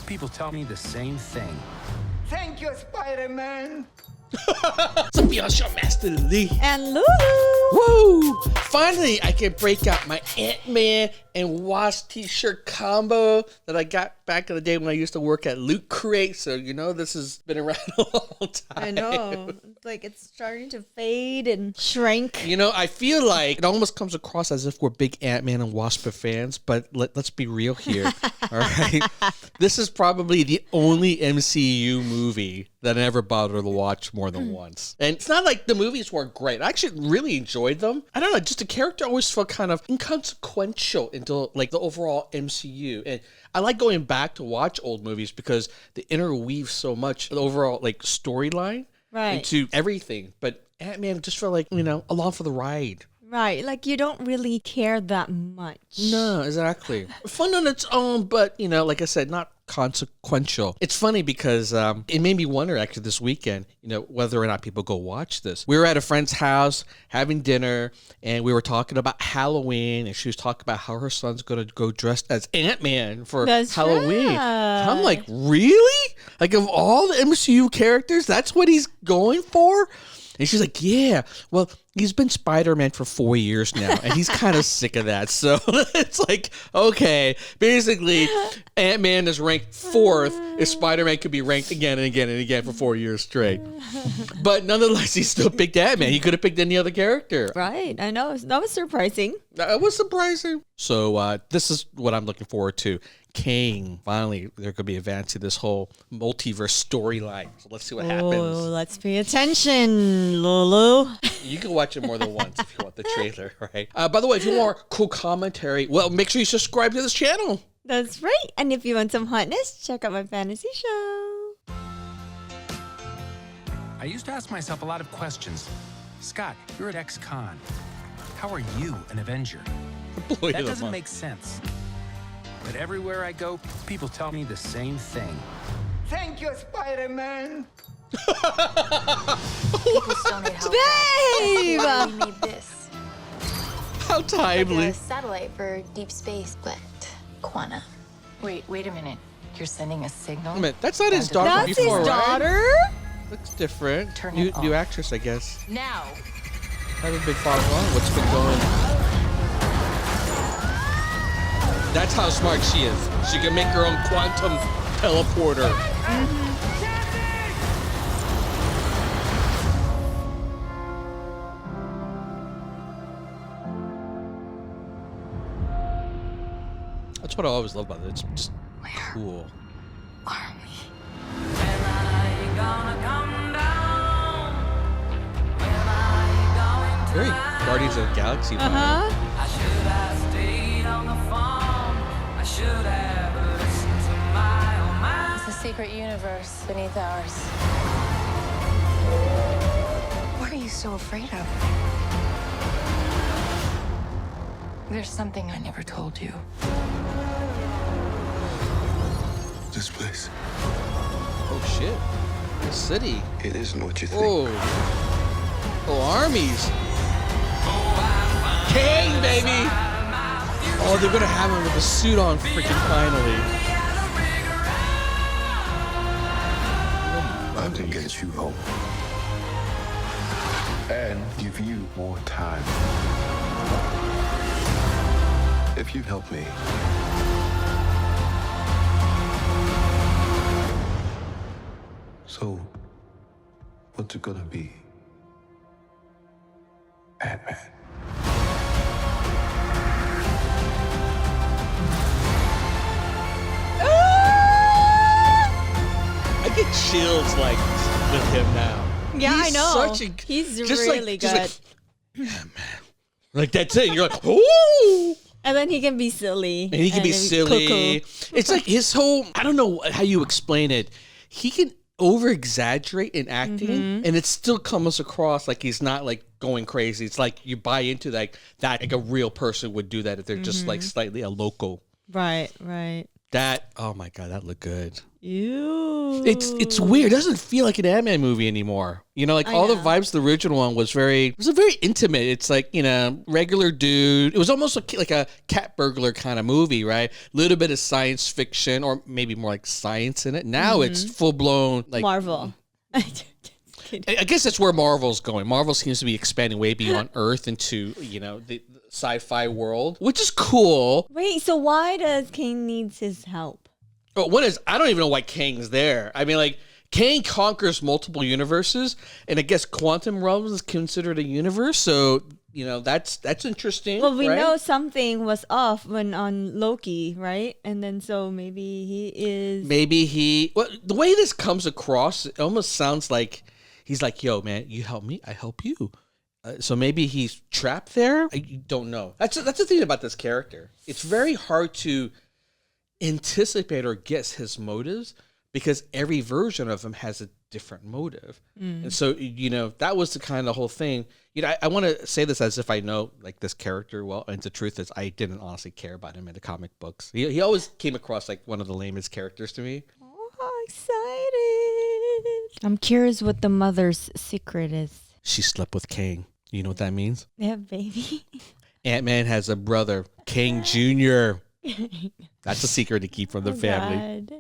people tell me the same thing. Thank you, Spider-Man. So beyond your Master Lee. And Lulu. Woo! Finally, I can break out my Ant-Man and Wasp t-shirt combo that I got back in the day when I used to work at Loot Crate. So, you know, this has been around a long time. I know. It's like it's starting to fade and shrink. You know, I feel like it almost comes across as if we're big Ant-Man and Wasp fans, but let's be real here. All right? This is probably the only MCU movie that I never bothered to watch more than once. And it's not like the movies weren't great. I actually really enjoyed them. I don't know, just the character always felt kind of inconsequential into like the overall MCU. And I like going back to watch old movies because they interweave so much the overall like storyline into everything. But Ant-Man just felt like, you know, along for the ride. Right, like you don't really care that much. No, exactly. Fun on its own, but, you know, like I said, not consequential. It's funny because it made me wonder actually this weekend, you know, whether or not people go watch this. We were at a friend's house having dinner and we were talking about Halloween and she was talking about how her son's going to go dressed as Ant-Man for Halloween. Right. I'm like, really? Like of all the MCU characters, that's what he's going for? And she's like, yeah, well, he's been Spider-Man for 4 years now, and he's kind of sick of that. So it's like, okay, basically, Ant-Man is ranked 4th if Spider-Man could be ranked again and again and again for 4 years straight. But nonetheless, he still picked Ant-Man. He could have picked any other character. Right, I know. That was surprising. That was surprising. So this is what I'm looking forward to. Kang. Finally, they're going to be advancing this whole multiverse storyline. So let's see what happens. Oh, let's pay attention, Lulu. You can watch it more than once if you want the trailer, right? By the way, if you want cool commentary, well, make sure you subscribe to this channel. That's right. And if you want some hotness, check out my fantasy show. I used to ask myself a lot of questions. Scott, you're at ex-con. How are you an Avenger? Employee That of the doesn't month. make sense. But everywhere I go, people tell me the same thing. Thank you, Spider-Man. People still need help. Babe! We made this. How timely. Like a satellite for deep space, but Quanta. Wait a minute. You're sending a signal? Wait a minute, that's not his daughter That's before, his daughter? right? Looks different. Turn New it off. actress, I guess. Now. Haven't been following along. What's been going? That's how smart she is. She can make her own quantum teleporter. That's what I always love about it. It's just cool. Are we? Very Guardians of the Galaxy vibe. Uh-huh. It's a secret universe beneath ours. What are you so afraid of? There's something I never told you. This place, Oh shit. The city. it isn't what you think. Oh. Oh, armies. Kang, baby. Oh, they're gonna have him with a suit on freaking finally. I'm to get you home. And give you more time. If you help me. So, what's it gonna be? Ant-Man. I get chills like with him now. Yeah, I know. He's just really just good. yeah, man. Like that's it. You're like, ooh. And then he can be silly. And he can be then silly. cuckoo. It's like his whole, I don't know how you explain it. He can over exaggerate in acting and it still comes across like he's not like going crazy. It's like you buy into like a real person would do that if they're just like slightly a loco. Right, right. That, oh my God, that looked good. Ew. It's weird. It doesn't feel like an Ant-Man movie anymore. You know, like I all the know. vibes the original one was very intimate. It's like, you know, regular dude. It was almost like a cat burglar kind of movie, right? A little bit of science fiction or maybe more like science in it. Now it's full blown like Marvel. Just kidding. I guess that's where Marvel's going. Marvel seems to be expanding way beyond Earth into, you know, the sci-fi world, which is cool. Wait, so why does Kang needs his help? But one is, I don't even know why Kang's there. I mean, like, Kang conquers multiple universes, and I guess quantum realms is considered a universe, so, you know, that's interesting. Well, we right? know something was off when on Loki, right? And then so maybe he is... Well, the way this comes across, it almost sounds like he's like, yo, man, you help me, I help you. So maybe he's trapped there? I don't know. That's the thing about this character. It's very hard to anticipate or guess his motives because every version of him has a different motive. And so, you know, that was the kind of whole thing. You know, I want to say this as if I know like this character well, and the truth is I didn't honestly care about him in the comic books. He always came across like one of the lamest characters to me. Oh, excited. I'm curious what the mother's secret is. She slept with Kang. You know what that means? They have baby. Ant-Man has a brother, Kang Jr. That's a secret to keep from the family. God.